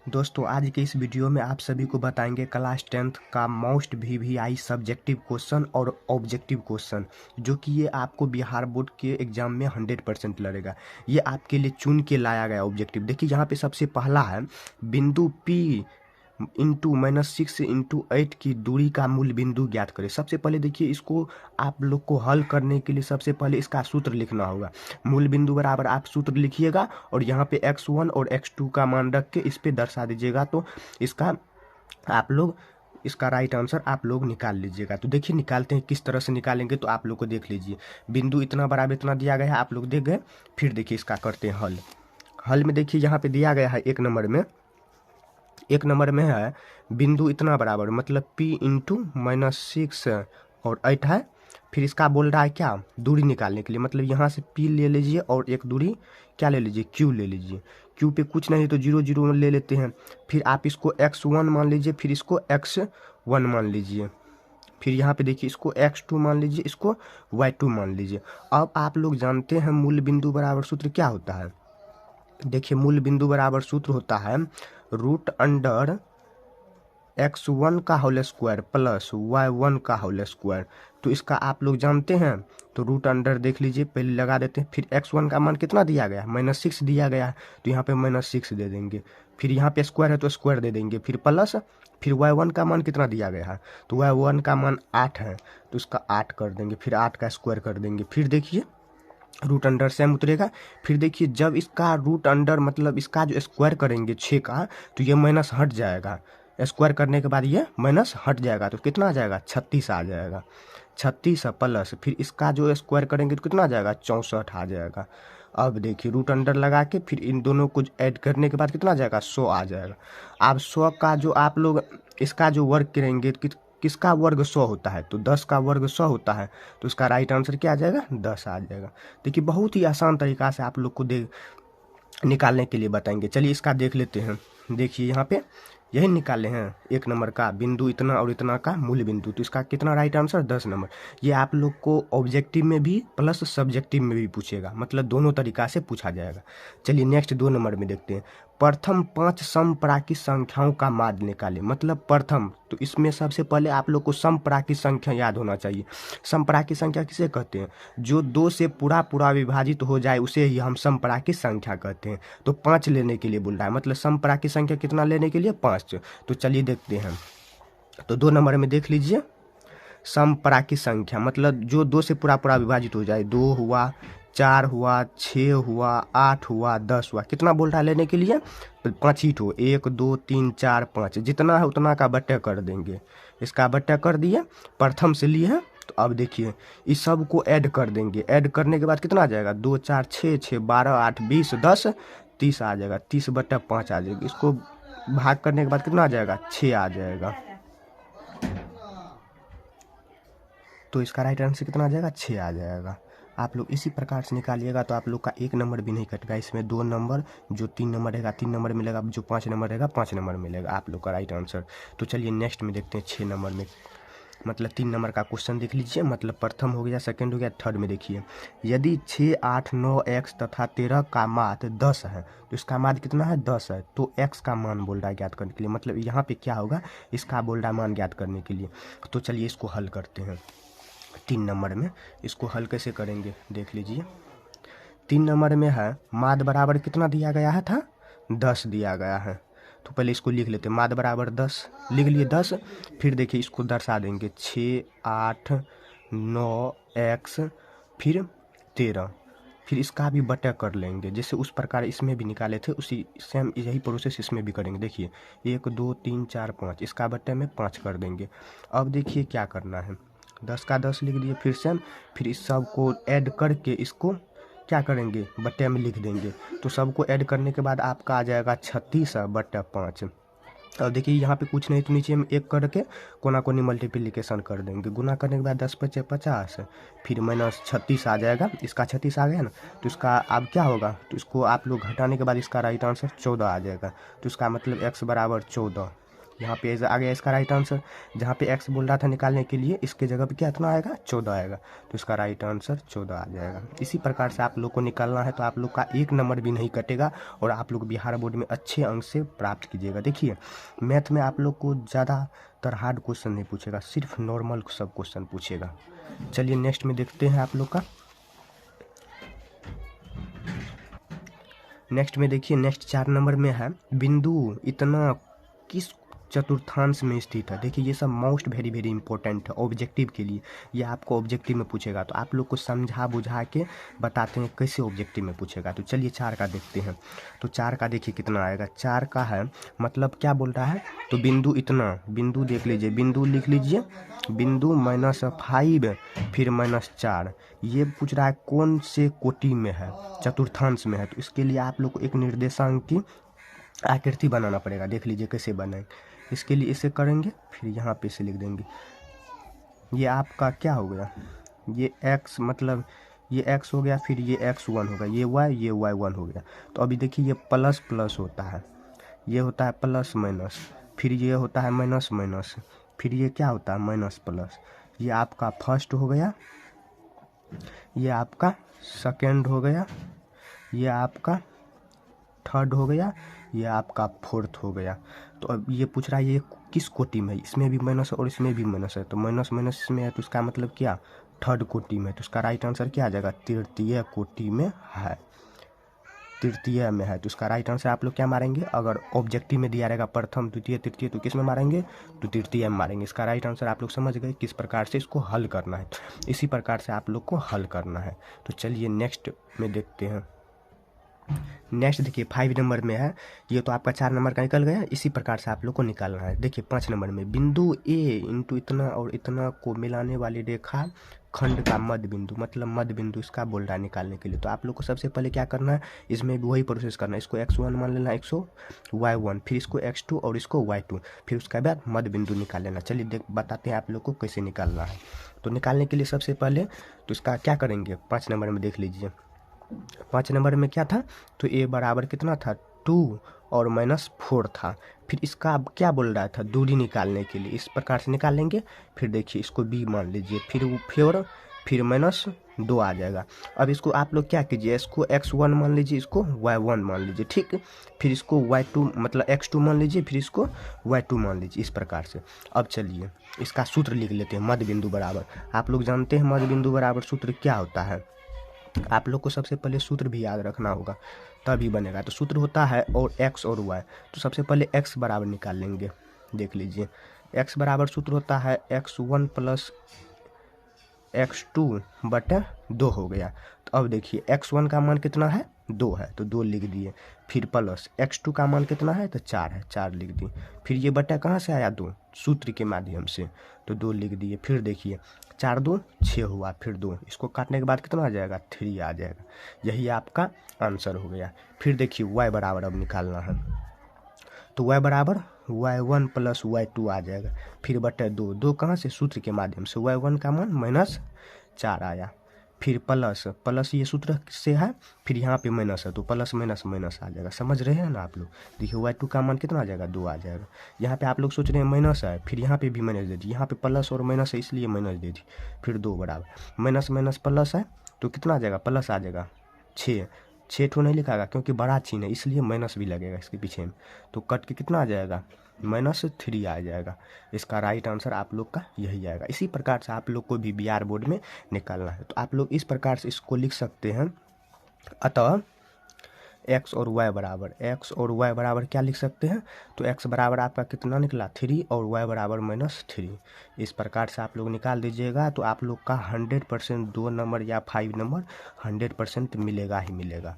दोस्तों आज के इस वीडियो में आप सभी को बताएंगे क्लास 10th का मोस्ट वीवीआई सब्जेक्टिव क्वेश्चन और ऑब्जेक्टिव क्वेश्चन, जो कि ये आपको बिहार बोर्ड के एग्जाम में 100% लड़ेगा। ये आपके लिए चुन के लाया गया ऑब्जेक्टिव। देखिए यहाँ पे सबसे पहला है बिंदु P इंटू -6 × 8 की दूरी का मूल बिंदु ज्ञात करें। सबसे पहले देखिए इसको आप लोग को हल करने के लिए सबसे पहले इसका सूत्र लिखना होगा। मूल बिंदु बराबर आप सूत्र लिखिएगा और यहाँ पे x1 और x2 का मान रख के इस पे दर्शा दीजिएगा, तो इसका आप लोग इसका राइट आंसर आप लोग निकाल लीजिएगा। तो देखिए निकालते हैं, किस तरह से निकालेंगे तो आप लोग को देख लीजिए। बिंदु इतना बराबर इतना दिया गया है, आप लोग देख गए। फिर देखिए इसका करते हैं हल। हल में देखिए यहाँ पे दिया गया है एक नंबर में है बिंदु इतना बराबर, मतलब P इंटू -6 और 8 है। फिर इसका बोल रहा है क्या, दूरी निकालने के लिए, मतलब यहाँ से P ले लीजिए और एक दूरी क्या ले लीजिए, Q ले लीजिए। Q पे कुछ नहीं तो 0 0 ले लेते हैं। फिर आप इसको x1 मान लीजिए, फिर इसको x1 मान लीजिए। फिर यहाँ पे देखिए इसको x2 मान लीजिए, इसको y2 मान लीजिए। अब आप लोग जानते हैं मूल बिंदु बराबर सूत्र क्या होता है। देखिए मूल बिंदु बराबर सूत्र होता है √अंडर x1 का होल स्क्वायर प्लस y1 का होल स्क्वायर। तो इसका आप लोग जानते हैं, तो रूट अंडर देख लीजिए, पहले लगा देते हैं। फिर x1 का मान कितना दिया गया है, -6 दिया गया है, तो यहाँ पे -6 दे देंगे। फिर यहाँ पे स्क्वायर है तो स्क्वायर दे देंगे, फिर प्लस, फिर y1 का मान कितना दिया गया है, तो y1 का मान 8 है, तो इसका 8 कर देंगे, फिर 8 का स्क्वायर कर देंगे। फिर देखिए रूट अंडर सेम उतरेगा। फिर देखिए जब इसका रूट अंडर मतलब इसका जो स्क्वायर करेंगे 6 का, तो ये माइनस हट जाएगा। स्क्वायर करने के बाद ये माइनस हट जाएगा, तो कितना आ जाएगा, 36 आ जाएगा। 36 प्लस फिर इसका जो स्क्वायर करेंगे तो कितना आ जाएगा, 64 आ जाएगा। अब देखिए रूट अंडर लगा के फिर इन दोनों को ऐड करने के बाद कितना आ जाएगा, 100 आ जाएगा। अब 100 का जो आप लोग इसका जो वर्ग करेंगे, किसका वर्ग 100 होता है, तो 10 का वर्ग 100 होता है, तो इसका राइट आंसर क्या आ जाएगा, 10 आ जाएगा। देखिए बहुत ही आसान तरीका से आप लोग को निकालने के लिए बताएंगे। चलिए इसका देख लेते हैं। देखिए यहाँ पे यही निकाले हैं एक नंबर का बिंदु इतना और इतना का मूल बिंदु, तो इसका कितना राइट आंसर, 10 नंबर। ये आप लोग को ऑब्जेक्टिव में भी प्लस सब्जेक्टिव में भी पूछेगा, मतलब दोनों तरीका से पूछा जाएगा। चलिए नेक्स्ट 2 नंबर में देखते हैं। प्रथम 5 समप्राकृत संख्याओं का माध्य निकालें। मतलब प्रथम, तो इसमें सबसे पहले आप लोग को समप्राकृत संख्या याद होना चाहिए। समप्राकृत संख्या किसे कहते हैं, जो 2 से पूरा विभाजित हो जाए उसे ही हम समप्राकृत संख्या कहते हैं। तो 5 लेने के लिए बोल रहा है, मतलब समप्राकृत संख्या कितना लेने के लिए, 5। तो चलिए देखते हैं। तो 2 नंबर में देख लीजिए, समप्राकृत संख्या मतलब जो 2 से पूरा विभाजित हो जाए। 2 हुआ, 4 हुआ, 6 हुआ, 8 हुआ, 10 हुआ। कितना बोल रहा है लेने के लिए, 5 ही ठो, 1 2 3 4 5, जितना है उतना का बट्टा कर देंगे। इसका बट्टा कर दिए, प्रथम से लिए हैं। तो अब देखिए इस सब को ऐड कर देंगे। ऐड करने के बाद कितना आ जाएगा, 2 4 6 6 12 8 20 10 30 आ जाएगा। 30/5 आ जाएगा। इसको भाग करने के बाद कितना आ जाएगा, 6 आ जाएगा। तो इसका राइट आंसर कितना आ जाएगा, 6 आ जाएगा। आप लोग इसी प्रकार से निकालिएगा तो आप लोग का 1 नंबर भी नहीं कटेगा। इसमें 2 नंबर, जो 3 नंबर रहेगा 3 नंबर मिलेगा, जो 5 नंबर रहेगा 5 नंबर मिलेगा आप लोग का राइट आंसर। तो चलिए नेक्स्ट में देखते हैं 6 नंबर में, मतलब 3 नंबर का क्वेश्चन देख लीजिए। मतलब प्रथम हो गया, सेकंड हो गया, थर्ड में देखिए। यदि 6 8 9 x तथा 13 का माध्य 10 है, तो इसका माध्य कितना है, 10 है। तो x का मान बोल रहा है ज्ञात करने के लिए, मतलब यहाँ पे क्या होगा, इसका बोल रहा है मान ज्ञात करने के लिए। तो चलिए इसको हल करते हैं। 3 नंबर में इसको हल कैसे करेंगे देख लीजिए। 3 नंबर में है माध्य बराबर कितना दिया गया है था, 10 दिया गया है। तो पहले इसको लिख लेते हैं, माध्य बराबर 10 लिख लिए 10। फिर देखिए इसको दर्शा देंगे 6 8 9 x फिर 13। फिर इसका भी बटा कर लेंगे, जैसे उस प्रकार इसमें भी निकाले थे उसी सेम यही प्रोसेस इसमें भी करेंगे। देखिए 1 2 3 4 5, इसका बट्टे में 5 कर देंगे। अब देखिए क्या करना है, 10 का 10 लिख दिए, फिर से फिर इस सब को ऐड करके इसको क्या करेंगे, बट्टे में लिख देंगे। तो सबको ऐड करने के बाद आपका आ जाएगा 36/5। और देखिए यहाँ पे कुछ नहीं तो नीचे में 1 करके कोना कोनी मल्टीप्लिकेशन कर देंगे। गुना करने के बाद 10 × 5 = 50, फिर -36 आ जाएगा। इसका 36 आ गया ना, तो इसका अब क्या होगा, तो इसको आप लोग घटाने के बाद इसका राइट आंसर 14 आ जाएगा। तो इसका मतलब x बराबर 14। यहाँ पे आ गया इसका राइट आंसर। जहाँ पे x बोल रहा था निकालने के लिए, इसके जगह पे क्या इतना आएगा 14 आएगा, तो इसका राइट आंसर 14 आ जाएगा। इसी प्रकार से आप लोग को निकालना है, तो आप लोग का 1 नंबर भी नहीं कटेगा और आप लोग बिहार बोर्ड में अच्छे अंक से प्राप्त कीजिएगा। देखिए मैथ में आप लोग को ज़्यादातर हार्ड क्वेश्चन नहीं पूछेगा, सिर्फ नॉर्मल सब क्वेश्चन पूछेगा। चलिए नेक्स्ट में देखते हैं आप लोग का। नेक्स्ट में देखिए, नेक्स्ट 4 नंबर में है बिंदु इतना किस चतुर्थांश में स्थित है। देखिए ये सब मोस्ट वेरी वेरी इंपॉर्टेंट है ऑब्जेक्टिव के लिए, ये आपको ऑब्जेक्टिव में पूछेगा, तो आप लोग को समझा बुझा के बताते हैं कैसे ऑब्जेक्टिव में पूछेगा। तो चलिए 4 का देखते हैं। तो 4 का देखिए कितना आएगा। 4 का है मतलब क्या बोल रहा है, तो बिंदु इतना, बिंदु देख लीजिए, बिंदु लिख लीजिए, बिंदु -5 फिर -4, ये पूछ रहा है कौन से कोटि में है, चतुर्थांश में है। तो इसके लिए आप लोग को एक निर्देशांक की आकृति बनाना पड़ेगा। देख लीजिए कैसे बनाएंगे। इसके लिए इसे करेंगे, फिर यहाँ पे इसे लिख देंगे। ये आपका क्या हो गया, ये x मतलब ये x हो गया, फिर ये x1 होगा, ये y1 हो गया। तो अभी देखिए ये प्लस प्लस होता है, ये होता है प्लस माइनस, फिर ये होता है माइनस माइनस, फिर ये क्या होता है माइनस प्लस। ये आपका फर्स्ट हो गया, ये आपका सेकेंड हो गया, ये आपका थर्ड हो गया, ये आपका फोर्थ हो गया। तो अब ये पूछ रहा है ये किस कोटि में है, इसमें भी माइनस और इसमें भी माइनस है, तो माइनस माइनस इसमें है, तो इसका मतलब क्या थर्ड कोटि में। तो इसका राइट आंसर क्या आ जाएगा, तृतीय कोटि में है, तृतीय में है। तो इसका राइट आंसर आप लोग क्या मारेंगे, अगर ऑब्जेक्टिव में दिया रहेगा प्रथम द्वितीय तृतीय, तो किस में मारेंगे, तो तृतीय में मारेंगे। इसका राइट आंसर आप लोग समझ गए किस प्रकार से इसको हल करना है। इसी प्रकार से आप लोग को हल करना है। तो चलिए नेक्स्ट में देखते हैं। नेक्स्ट देखिए 5 नंबर में है, ये तो आपका 4 नंबर का निकल गया। इसी प्रकार से आप लोग को निकालना है। देखिए 5 नंबर में बिंदु a इंटू इतना और इतना को मिलाने वाली रेखा खंड का मध्य बिंदु, मतलब मध्य बिंदु इसका बोल रहा है निकालने के लिए। तो आप लोग को सबसे पहले क्या करना है, इसमें भी वही प्रोसेस करना है। इसको x1 मान लेना, इसको y1, फिर इसको x2 और इसको y2, फिर उसके बाद मध्य बिंदु निकाल लेना। चलिए बताते हैं आप लोग को कैसे निकालना है। तो निकालने के लिए सबसे पहले तो इसका क्या करेंगे, 5 नंबर में देख लीजिए। 5 नंबर में क्या था, तो a बराबर कितना था 2 और -4 था। फिर इसका अब क्या बोल रहा था, दूरी निकालने के लिए इस प्रकार से निकाल लेंगे। फिर देखिए इसको b मान लीजिए, फिर -2 आ जाएगा। अब इसको आप लोग क्या कीजिए, इसको x1 मान लीजिए, इसको y1 मान लीजिए, ठीक। फिर इसको y2 मतलब x2 मान लीजिए, फिर इसको y2 मान लीजिए, इस प्रकार से। अब चलिए इसका सूत्र लिख लेते हैं, मध्य बिंदु बराबर। आप लोग जानते हैं मध्य बिंदु बराबर सूत्र क्या होता है, आप लोग को सबसे पहले सूत्र भी याद रखना होगा तभी बनेगा। तो सूत्र होता है और x और y। तो सबसे पहले x बराबर निकाल लेंगे। देख लीजिए x बराबर सूत्र होता है x1 प्लस x2 बटा 2 हो गया। तो अब देखिए x1 का मान कितना है 2 है, तो 2 लिख दिए। फिर प्लस x2 का मान कितना है, तो 4 है, 4 लिख दिए। फिर ये बटा कहाँ से आया 2, सूत्र के माध्यम से, तो 2 लिख दिए। फिर देखिए 4 2 6 हुआ, फिर 2, इसको काटने के बाद कितना आ जाएगा 3 आ जाएगा। यही आपका आंसर हो गया। फिर देखिए y बराबर अब निकालना है, तो y बराबर y1 प्लस y2 आ जाएगा। फिर बटे 2, 2 कहाँ से, सूत्र के माध्यम से, y1 का मान -4 आया। फिर प्लस ये सूत्र से है, फिर यहाँ पे माइनस है, तो प्लस माइनस माइनस आ जाएगा। समझ रहे हैं ना आप लोग। देखिए y2 का मान कितना आ जाएगा 2 आ जाएगा। यहाँ पे आप लोग सोच रहे हैं माइनस है, फिर यहाँ पे भी माइनस दे दी, यहाँ पे प्लस और माइनस है इसलिए माइनस दे दी। फिर 2 बराबर माइनस माइनस प्लस है, तो कितना आ जाएगा, प्लस आ जाएगा 6 ठो नहीं लिखागा क्योंकि बड़ा चिन्ह है इसलिए माइनस भी लगेगा इसके पीछे में। तो कट के कितना आ जाएगा -3 आ जाएगा। इसका राइट आंसर आप लोग का यही आएगा। इसी प्रकार से आप लोग को भी बिहार बोर्ड में निकालना है। तो आप लोग इस प्रकार से इसको लिख सकते हैं। अतः x और y बराबर क्या लिख सकते हैं, तो x बराबर आपका कितना निकला 3 और y बराबर -3। इस प्रकार से आप लोग निकाल दीजिएगा, तो आप लोग का 100% 2 नंबर या 5 नंबर 100% मिलेगा ही मिलेगा,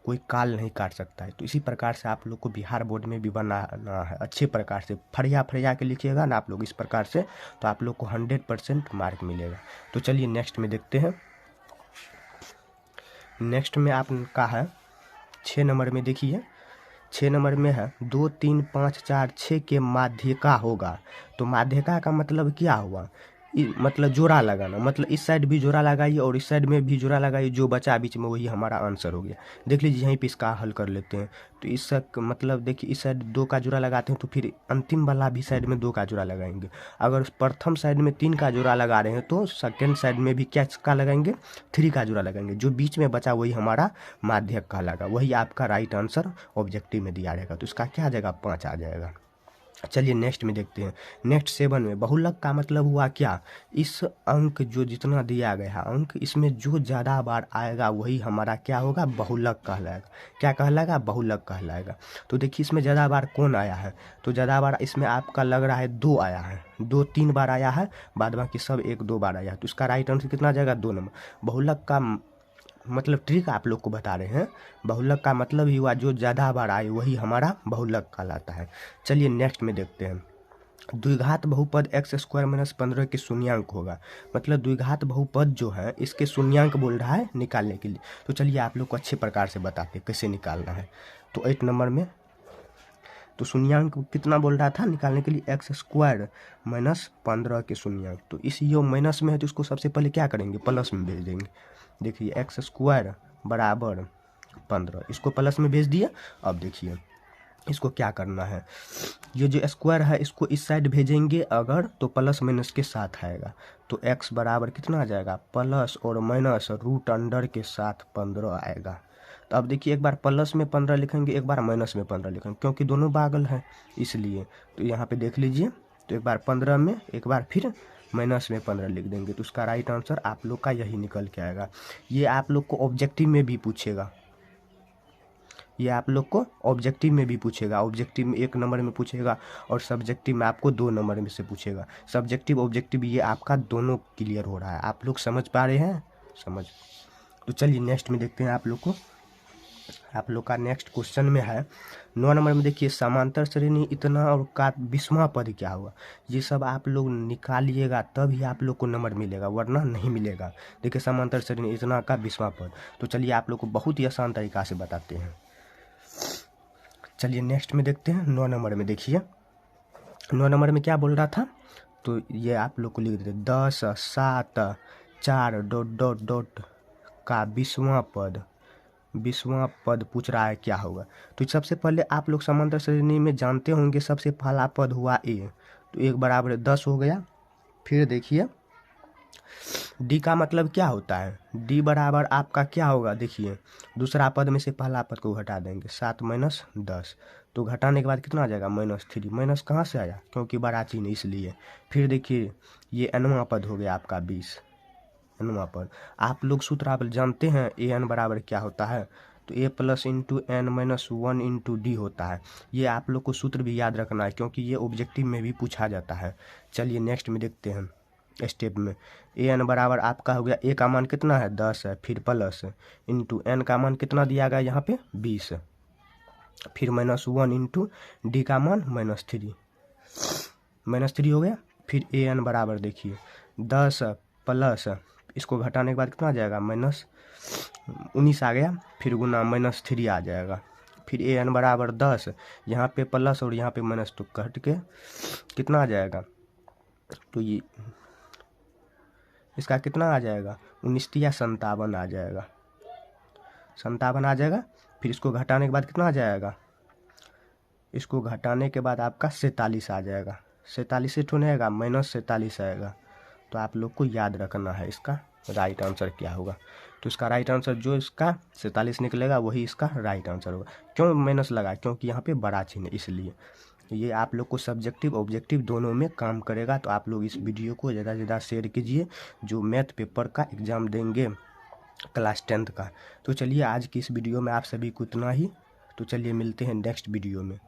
कोई काल नहीं काट सकता है। तो इसी प्रकार से आप लोग को बिहार बोर्ड में भी बनाना है। अच्छे प्रकार से फरिया के लिखिएगा ना आप लोग इस प्रकार से, तो आप लोग को 100% मार्क मिलेगा। तो चलिए नेक्स्ट में देखते हैं। नेक्स्ट में आपका है 6 नंबर में। देखिए 6 नंबर में है 2 3 5 4 6 के माध्यिका होगा। तो माध्यिका का मतलब क्या हुआ, मतलब जोड़ा लगाना, मतलब इस साइड भी जोड़ा लगाइए और इस साइड में भी जोड़ा लगाइए, जो बचा बीच में वही हमारा आंसर हो गया। देख लीजिए यहीं पे इसका हल कर लेते हैं। तो इस मतलब देखिए इस साइड 2 का जोड़ा लगाते हैं तो फिर अंतिम वाला भी साइड में 2 का जोड़ा लगाएंगे। अगर प्रथम साइड में 3 का जोड़ा लगा रहे हैं तो सेकेंड साइड में भी क्या का लगाएंगे, 3 का जोड़ा लगाएंगे। जो बीच में बचा वही हमारा माध्यक कहलाएगा, वही आपका राइट आंसर ऑब्जेक्टिव में दिया रहेगा। तो इसका क्या आ जाएगा, 5 आ जाएगा। चलिए नेक्स्ट में देखते हैं। नेक्स्ट 7 में बहुलक का मतलब हुआ क्या, इस अंक जो जितना दिया गया है अंक, इसमें जो ज़्यादा बार आएगा वही हमारा क्या होगा, बहुलक कहलाएगा। क्या कहलाएगा, बहुलक कहलाएगा। तो देखिए इसमें ज़्यादा बार कौन आया है, तो ज़्यादा बार इसमें आपका लग रहा है 2 आया है, 2-3 बार आया है, बाद बाकी सब 1-2 बार आया है। तो इसका राइट आंसर कितना आ जाएगा, 2 नंबर। बहुलक का मतलब ट्रिक आप लोग को बता रहे हैं। बहुलक का मतलब ही हुआ जो ज़्यादा बार आए वही हमारा बहुलक कहलाता है। चलिए नेक्स्ट में देखते हैं। द्विघात बहुपद x² - 15 के शून्यांक होगा, मतलब द्विघात बहुपद जो है इसके शून्यांक बोल रहा है निकालने के लिए। तो चलिए आप लोग को अच्छे प्रकार से बताते हैं कैसे निकालना है। तो 8 नंबर में तो शून्यांक कितना बोल रहा था निकालने के लिए, x² - 15 के शून्यांक। तो इस ये माइनस में है तो इसको सबसे पहले क्या करेंगे, प्लस में भेज देंगे। देखिए x² बराबर 15, इसको प्लस में भेज दिया। अब देखिए इसको क्या करना है, ये जो स्क्वायर है इसको इस साइड भेजेंगे अगर तो प्लस माइनस के साथ आएगा। तो x बराबर कितना आ जाएगा, प्लस और माइनस रूट अंडर के साथ 15 आएगा। तो अब देखिए एक बार प्लस में 15 लिखेंगे, एक बार माइनस में 15 लिखेंगे, क्योंकि दोनों बागल हैं इसलिए। तो यहाँ पे देख लीजिए, तो एक बार 15 में, एक बार फिर माइनस में 15 लिख देंगे। तो उसका राइट आंसर आप लोग का यही निकल के आएगा। ये आप लोग को ऑब्जेक्टिव में भी पूछेगा, ये आप लोग को ऑब्जेक्टिव में भी पूछेगा। ऑब्जेक्टिव में 1 नंबर में पूछेगा और सब्जेक्टिव में आपको 2 नंबर में से पूछेगा। सब्जेक्टिव ऑब्जेक्टिव ये आपका दोनों क्लियर हो रहा है। आप लोग समझ पा रहे हैं, समझ। तो चलिए नेक्स्ट में देखते हैं आप लोग को। आप लोग का नेक्स्ट क्वेश्चन में है 9 नंबर में। देखिए समांतर श्रेणी इतना और का 20वां पद क्या होगा। ये सब आप लोग निकालिएगा तब ही आप लोग को नंबर मिलेगा, वरना नहीं मिलेगा। देखिए समांतर श्रेणी इतना का 20वां पद। तो चलिए आप लोग को बहुत ही आसान तरीका से बताते हैं। चलिए नेक्स्ट में देखते हैं 9 नंबर में। देखिए 9 नंबर में क्या बोल रहा था, तो ये आप लोग को लिख देते 10, 7, 4 डॉट डॉट डॉट का 20वां पद। 20वां पद पूछ रहा है क्या होगा। तो सबसे पहले आप लोग समांतर श्रेणी में जानते होंगे सबसे पहला पद हुआ a, तो 1 बराबर 10 हो गया। फिर देखिए d का मतलब क्या होता है, d बराबर आपका क्या होगा, देखिए दूसरा पद में से पहला पद को घटा देंगे, 7 माइनस 10। तो घटाने के बाद कितना आ जाएगा, -3। माइनस कहाँ से आया, क्योंकि बड़ा चिन्ह इसलिए। फिर देखिए ये nवां पद हो गया आपका 20, nवां पद। आप लोग सूत्र आप जानते हैं an बराबर क्या होता है, तो a plus into n minus 1 into D होता है। ये आप लोग को सूत्र भी याद रखना है, क्योंकि ये ऑब्जेक्टिव में भी पूछा जाता है। चलिए नेक्स्ट में देखते हैं स्टेप में। an बराबर आपका हो गया, a का मान कितना है 10 है, फिर प्लस इंटू n का मान कितना दिया गया यहाँ पे 20, फिर -1 इंटू डी का मान -3 हो गया। फिर an बराबर देखिए 10 प्लस, इसको घटाने के बाद कितना आ जाएगा, -19 आ गया, फिर गुना -3 आ जाएगा। फिर an बराबर 10, यहाँ पे प्लस और यहाँ पे माइनस, तो कट के कितना आ जाएगा, तो ये इसका कितना आ जाएगा, 19 या 57 आ जाएगा, 57 आ जाएगा। फिर इसको घटाने के बाद कितना आ जाएगा, इसको घटाने के बाद आपका 47 आ जाएगा। 47 से ठोन आएगा, -47 आएगा। तो आप लोग को याद रखना है इसका राइट आंसर क्या होगा। तो इसका राइट आंसर जो इसका 47 निकलेगा वही इसका राइट आंसर होगा। क्यों माइनस लगा, क्योंकि यहाँ पे बड़ा चिन्ह है इसलिए। ये आप लोग को सब्जेक्टिव ऑब्जेक्टिव दोनों में काम करेगा। तो आप लोग इस वीडियो को ज़्यादा से ज़्यादा शेयर कीजिए, जो मैथ पेपर का एग्ज़ाम देंगे क्लास 10th का। तो चलिए आज की इस वीडियो में आप सभी को इतना ही। तो चलिए मिलते हैं नेक्स्ट वीडियो में।